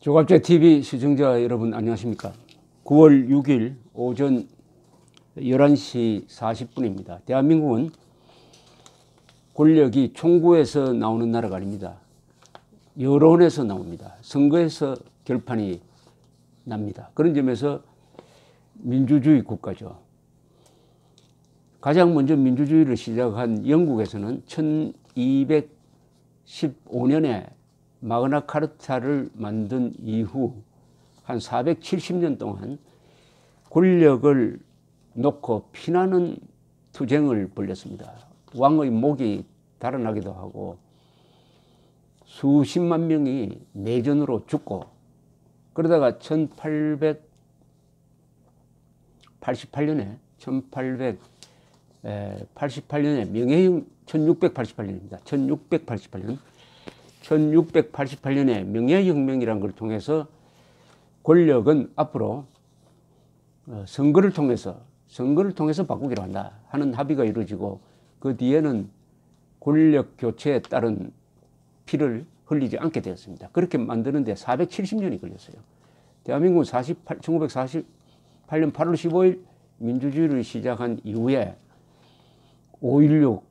조갑제 TV 시청자 여러분 안녕하십니까? 9월 6일 오전 11시 40분입니다. 대한민국은 권력이 총구에서 나오는 나라가 아닙니다. 여론에서 나옵니다. 선거에서 결판이 납니다. 그런 점에서 민주주의 국가죠. 가장 먼저 민주주의를 시작한 영국에서는 1215년에 마그나 카르타를 만든 이후 한 470년 동안 권력을 놓고 피나는 투쟁을 벌였습니다. 왕의 목이 달아나기도 하고 수십만 명이 내전으로 죽고, 그러다가 1888년에 명예혁명, 1688년입니다. 1688년에 명예혁명이라는 걸 통해서 권력은 앞으로 선거를 통해서 바꾸기로 한다 하는 합의가 이루어지고, 그 뒤에는 권력 교체에 따른 피를 흘리지 않게 되었습니다. 그렇게 만드는데 470년이 걸렸어요. 대한민국은 1948년 8월 15일 민주주의를 시작한 이후에 5.16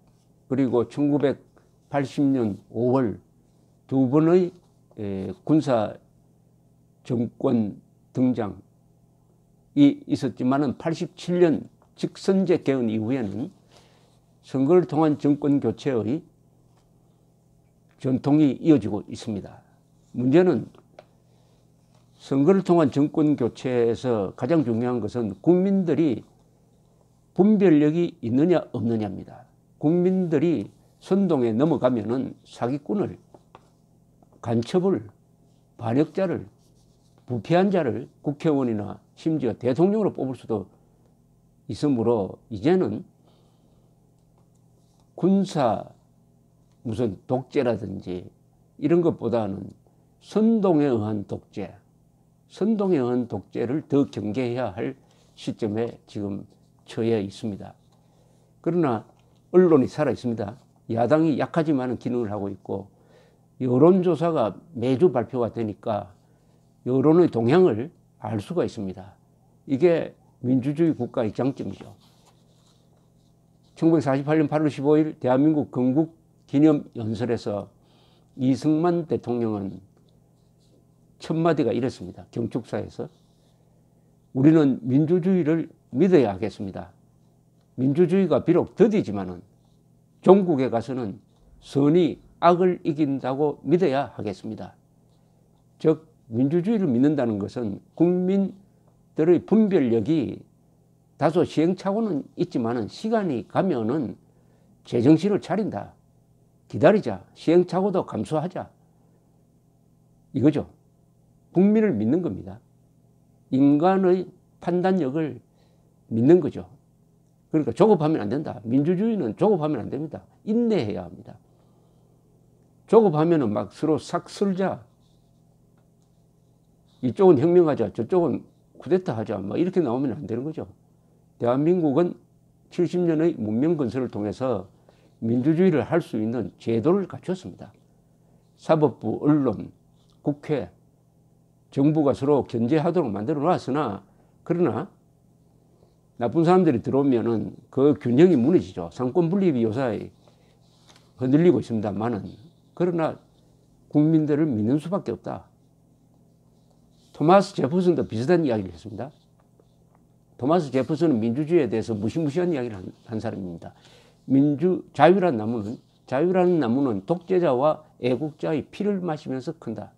그리고 1980년 5월 두 번의 군사 정권 등장이 있었지만은 87년 직선제 개헌 이후에는 선거를 통한 정권 교체의 전통이 이어지고 있습니다. 문제는 선거를 통한 정권 교체에서 가장 중요한 것은 국민들이 분별력이 있느냐 없느냐입니다. 국민들이 선동에 넘어가면은 사기꾼을, 간첩을, 반역자를, 부패한 자를 국회의원이나 심지어 대통령으로 뽑을 수도 있으므로 이제는 군사 무슨 독재라든지 이런 것보다는 선동에 의한 독재를 더 경계해야 할 시점에 지금 처해 있습니다. 그러나 언론이 살아 있습니다. 야당이 약하지만 기능을 하고 있고, 여론조사가 매주 발표가 되니까 여론의 동향을 알 수가 있습니다. 이게 민주주의 국가의 장점이죠. 1948년 8월 15일 대한민국 건국기념연설에서 이승만 대통령은 첫 마디가 이랬습니다. 경축사에서 우리는 민주주의를 믿어야 하겠습니다. 민주주의가 비록 더디지만은 종국에 가서는 선이 악을 이긴다고 믿어야 하겠습니다. 즉 민주주의를 믿는다는 것은 국민들의 분별력이 다소 시행착오는 있지만은 시간이 가면은 제정신을 차린다. 기다리자. 시행착오도 감수하자. 이거죠. 국민을 믿는 겁니다. 인간의 판단력을 믿는 거죠. 그러니까 조급하면 안 된다. 민주주의는 조급하면 안 됩니다. 인내해야 합니다. 조급하면은 막 서로 싹 쓸자. 이쪽은 혁명하자, 저쪽은 쿠데타 하자, 막 이렇게 나오면 안 되는 거죠. 대한민국은 70년의 문명 건설을 통해서 민주주의를 할 수 있는 제도를 갖췄습니다. 사법부, 언론, 국회, 정부가 서로 견제하도록 만들어 놨으나, 그러나 나쁜 사람들이 들어오면은 그 균형이 무너지죠. 상권 분립이 요새 흔들리고 있습니다만은, 그러나 국민들을 믿는 수밖에 없다. 토마스 제퍼슨도 비슷한 이야기를 했습니다. 토마스 제퍼슨은 민주주의에 대해서 무시무시한 이야기를 한 사람입니다. 자유라는 나무는 독재자와 애국자의 피를 마시면서 큰다.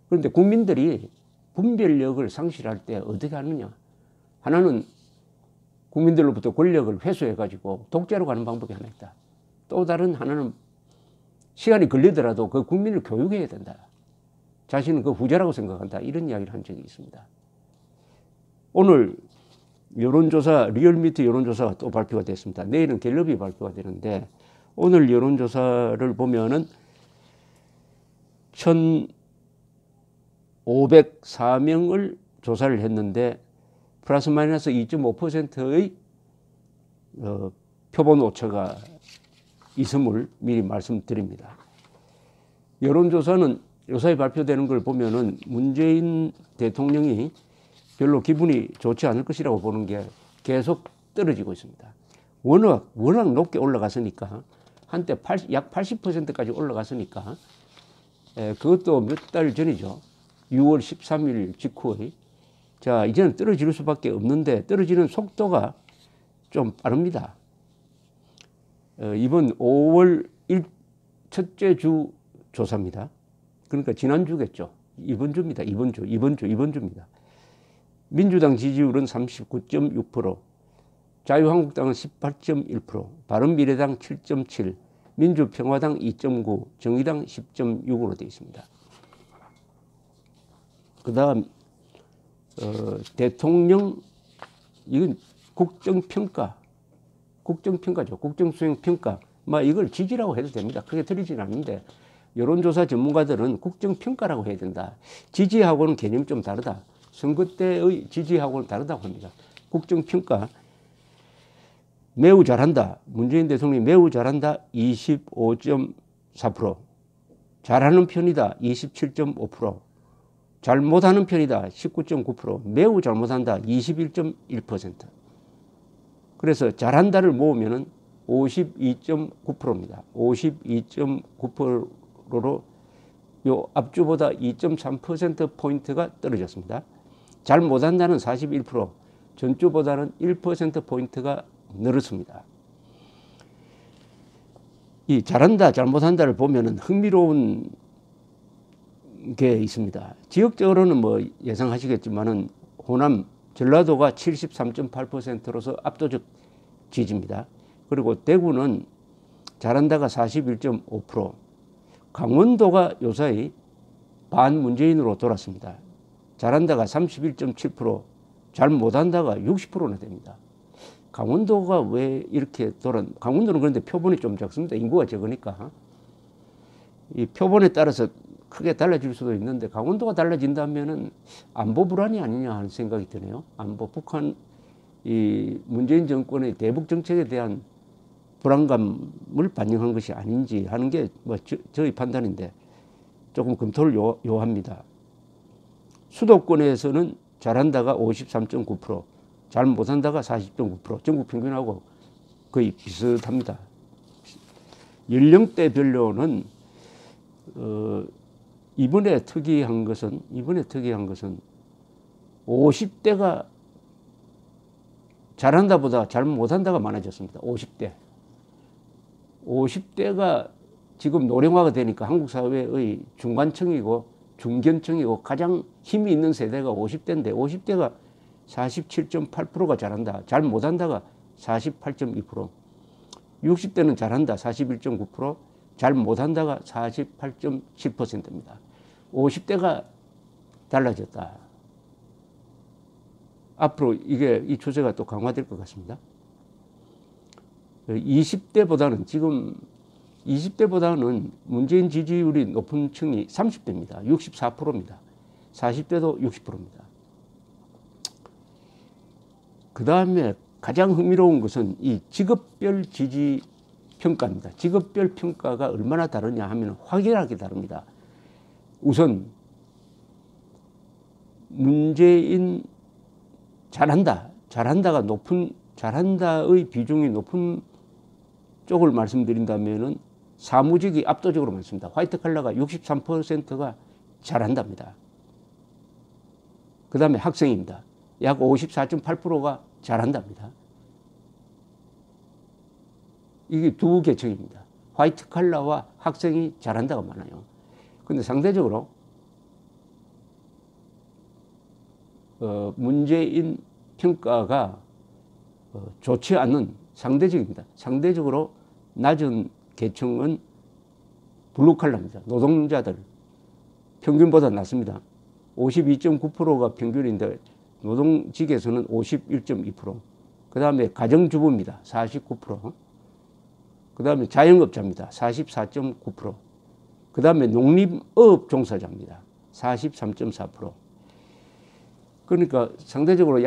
그런데 국민들이 분별력을 상실할 때 어떻게 하느냐? 하나는 국민들로부터 권력을 회수해가지고 독재로 가는 방법이 하나 있다. 또 다른 하나는 시간이 걸리더라도 그 국민을 교육해야 된다. 자신은 그 후자라고 생각한다. 이런 이야기를 한 적이 있습니다. 오늘 여론조사, 리얼미터 여론조사가 또 발표가 됐습니다. 내일은 갤럽이 발표가 되는데, 오늘 여론조사를 보면은 1,504명을 조사를 했는데 플러스 마이너스 2.5%의 표본 오차가 있음을 미리 말씀드립니다. 여론조사는 요사이 발표되는 걸 보면은 문재인 대통령이 별로 기분이 좋지 않을 것이라고 보는 게 계속 떨어지고 있습니다. 워낙 높게 올라갔으니까 한때 약 80%까지 올라갔으니까 그것도 몇 달 전이죠. 6월 13일 직후에 자 이제는 떨어질 수밖에 없는데 떨어지는 속도가 좀 빠릅니다. 이번 5월 첫째 주 조사입니다. 그러니까 지난주겠죠. 이번 주입니다. 이번 주입니다. 민주당 지지율은 39.6%, 자유한국당은 18.1%, 바른미래당 7.7%, 민주평화당 2.9%, 정의당 10.6%로 되어 있습니다. 그 다음 대통령 이건 국정평가죠. 국정수행평가. 이걸 지지라고 해도 됩니다. 크게 틀리진 않는데 여론조사 전문가들은 국정평가라고 해야 된다. 지지하고는 개념이 좀 다르다. 선거 때의 지지하고는 다르다고 합니다. 국정평가. 매우 잘한다. 문재인 대통령이 매우 잘한다. 25.4%. 잘하는 편이다. 27.5%. 잘 못하는 편이다. 19.9%. 매우 잘못한다. 21.1%. 그래서 잘한다를 모으면은 52.9%입니다. 52.9%로 요 앞주보다 2.3%포인트가 떨어졌습니다. 잘 못한다는 41%, 전주보다는 1%포인트가 늘었습니다. 이 잘한다, 잘 못한다를 보면은 흥미로운 게 있습니다. 지역적으로는 뭐 예상하시겠지만은 호남, 전라도가 73.8%로서 압도적 지지입니다. 그리고 대구는 잘한다가 41.5%, 강원도가 요사이 반문재인으로 돌았습니다. 잘한다가 31.7%, 잘 못한다가 60%나 됩니다. 강원도가 왜 이렇게 강원도는 그런데 표본이 좀 작습니다. 인구가 적으니까. 이 표본에 따라서 크게 달라질 수도 있는데 강원도가 달라진다면은 안보 불안이 아니냐 하는 생각이 드네요. 안보, 북한, 이 문재인 정권의 대북 정책에 대한 불안감을 반영한 것이 아닌지 하는 게 뭐 저희 판단인데 조금 검토를 요합니다. 수도권에서는 잘한다가 53.9%, 잘 못한다가 40.9%, 전국 평균하고 거의 비슷합니다. 연령대별로는 이번에 특이한 것은 50대가 잘한다보다 잘 못한다가 많아졌습니다. 50대가 지금 노령화가 되니까 한국 사회의 중간층이고 중견층이고 가장 힘이 있는 세대가 50대인데 50대가 47.8%가 잘한다. 잘 못한다가 48.2%. 60대는 잘한다. 41.9%. 잘 못한다가 48.7%입니다. 50대가 달라졌다. 앞으로 이 추세가 또 강화될 것 같습니다. 20대보다는 문재인 지지율이 높은 층이 30대입니다. 64%입니다. 40대도 60%입니다. 그 다음에 가장 흥미로운 것은 이 직업별 지지 평가입니다. 직업별 평가가 얼마나 다르냐 하면 확연하게 다릅니다. 우선 문재인 잘한다의 비중이 높은 쪽을 말씀드린다면은 사무직이 압도적으로 많습니다. 화이트 칼라가 63%가 잘한답니다. 그 다음에 학생입니다. 약 54.8%가 잘한답니다. 이게 두 계층입니다. 화이트 칼라와 학생이 잘한다가 많아요. 근데 상대적으로 문재인 평가가 좋지 않은 상대적입니다. 상대적으로 낮은 계층은 블루칼라입니다. 노동자들 평균보다 낮습니다. 52.9%가 평균인데 노동직에서는 51.2%. 그 다음에 가정주부입니다. 49%. 그 다음에 자영업자입니다. 44.9%. 그 다음에 농림업 종사자입니다. 43.4%. 그러니까 상대적으로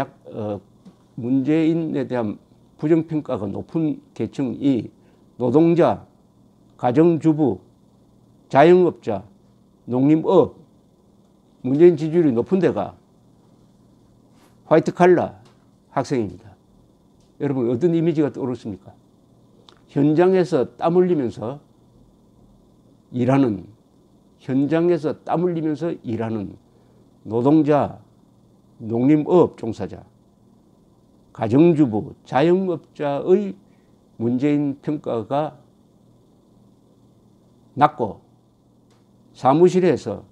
문재인에 대한 부정평가가 높은 계층이 노동자, 가정주부, 자영업자, 농림업, 문재인 지지율이 높은 데가 화이트 칼라 학생입니다. 여러분 어떤 이미지가 떠오르십니까? 현장에서 땀 흘리면서 일하는, 현장에서 땀 흘리면서 일하는 노동자, 농림업 종사자, 가정주부, 자영업자의 문재인 평가가 낮고, 사무실에서,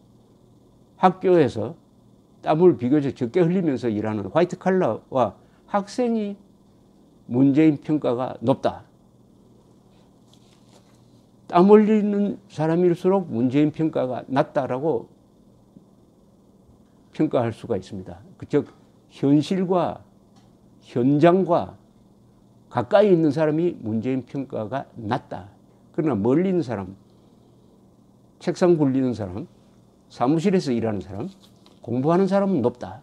학교에서 땀을 비교적 적게 흘리면서 일하는 화이트 칼라와 학생이 문재인 평가가 높다. 땀 흘리는 사람일수록 문재인 평가가 낮다라고 평가할 수가 있습니다. 즉 현실과 현장과 가까이 있는 사람이 문재인 평가가 낮다. 그러나 멀리 있는 사람, 책상 굴리는 사람, 사무실에서 일하는 사람, 공부하는 사람은 높다.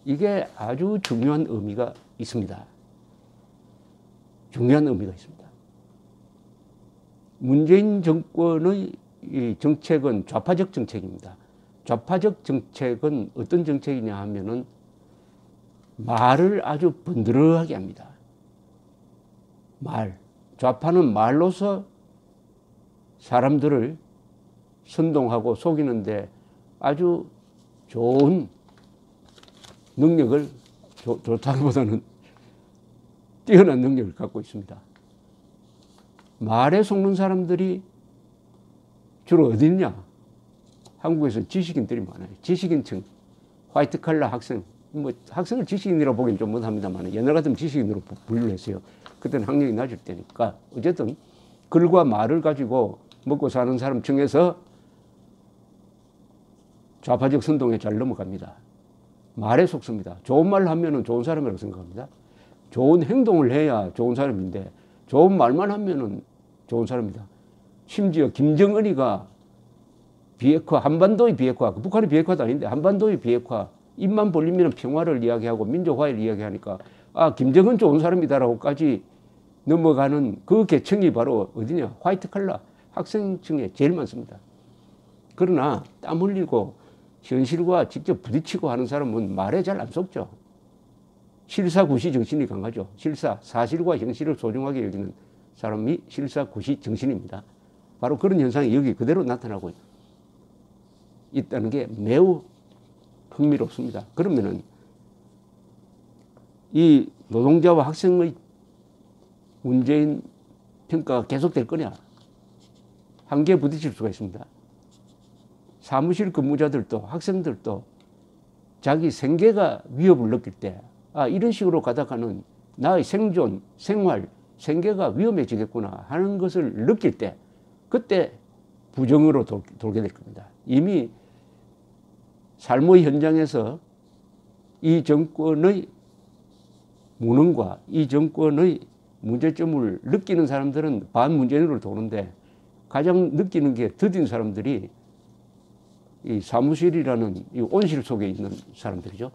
이게 아주 중요한 의미가 있습니다. 중요한 의미가 있습니다. 문재인 정권의 이 정책은 좌파적 정책입니다. 좌파적 정책은 어떤 정책이냐 하면은 말을 아주 번들어하게 합니다. 말. 좌파는 말로서 사람들을 선동하고 속이는데 아주 좋은 능력을, 좋다기보다는 뛰어난 능력을 갖고 있습니다. 말에 속는 사람들이 주로 어디 있냐? 한국에서 지식인들이 많아요. 지식인층, 화이트 칼라 학생, 뭐 학생을 지식인이라고 보기엔 좀 못합니다만 옛날 같으면 지식인으로 분류를 했어요. 그때는 학력이 낮을 때니까. 어쨌든 글과 말을 가지고 먹고 사는 사람 중에서 좌파적 선동에 잘 넘어갑니다. 말에 속습니다. 좋은 말 하면은 좋은 사람이라고 생각합니다. 좋은 행동을 해야 좋은 사람인데 좋은 말만 하면은 좋은 사람입니다. 심지어 김정은이가 비핵화, 한반도의 비핵화, 북한의 비핵화도 아닌데 한반도의 비핵화, 입만 벌리면 평화를 이야기하고 민족화를 이야기하니까 아, 김정은 좋은 사람이다라고까지 넘어가는 그 계층이 바로 어디냐? 화이트 칼라 학생층에 제일 많습니다. 그러나 땀 흘리고 현실과 직접 부딪히고 하는 사람은 말에 잘 안 속죠. 실사구시 정신이 강하죠. 사실과 현실을 소중하게 여기는 사람이 실사구시 정신입니다. 바로 그런 현상이 여기 그대로 나타나고 있다는 게 매우 흥미롭습니다. 그러면은 이 노동자와 학생의 문재인 평가가 계속될 거냐? 한계에 부딪힐 수가 있습니다. 사무실 근무자들도 학생들도 자기 생계가 위협을 느낄 때 아, 이런 식으로 가다가는 나의 생존, 생활, 생계가 위험해지겠구나 하는 것을 느낄 때 그때 부정으로 돌게 될 겁니다. 이미 삶의 현장에서 이 정권의 무능과 이 정권의 문제점을 느끼는 사람들은 반문재인으로 도는데 가장 느끼는 게 더딘 사람들이 이 사무실이라는 이 온실 속에 있는 사람들이죠.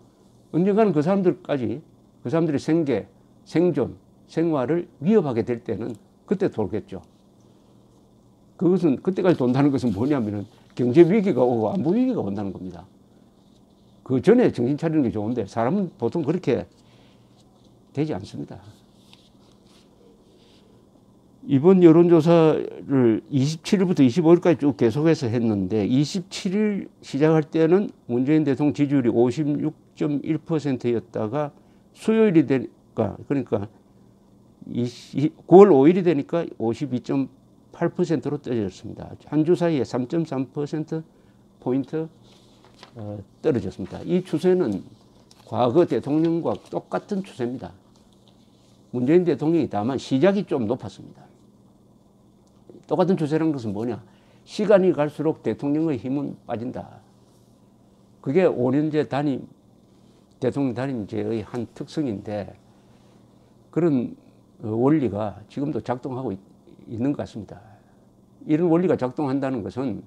언젠가는 그 사람들까지 그 사람들의 생계, 생존, 생활을 위협하게 될 때는 그때 돌겠죠. 그것은 그때까지 돈다는 것은 뭐냐면은 경제 위기가 오고 안보 위기가 온다는 겁니다. 그 전에 정신 차리는 게 좋은데 사람은 보통 그렇게 되지 않습니다. 이번 여론조사를 27일부터 25일까지 쭉 계속해서 했는데 27일 시작할 때는 문재인 대통령 지지율이 56.1%였다가 수요일이 되니까 그러니까 9월 5일이 되니까 52.8%로 떨어졌습니다. 한 주 사이에 3.3%포인트 떨어졌습니다. 이 추세는 과거 대통령과 똑같은 추세입니다. 문재인 대통령이 다만 시작이 좀 높았습니다. 똑같은 추세라는 것은 뭐냐? 시간이 갈수록 대통령의 힘은 빠진다. 그게 5년제 대통령 단임제의 한 특성인데 그런 원리가 지금도 작동하고 있는 것 같습니다. 이런 원리가 작동한다는 것은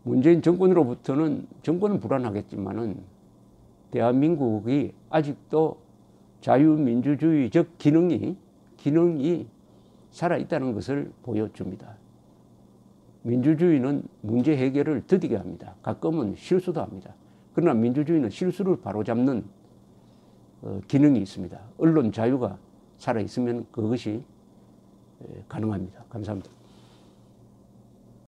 문재인 정권으로부터는 정권은 불안하겠지만은 대한민국이 아직도 자유민주주의적 기능이 살아있다는 것을 보여줍니다. 민주주의는 문제 해결을 더디게 합니다. 가끔은 실수도 합니다. 그러나 민주주의는 실수를 바로잡는 기능이 있습니다. 언론 자유가 살아있으면 그것이 가능합니다. 감사합니다.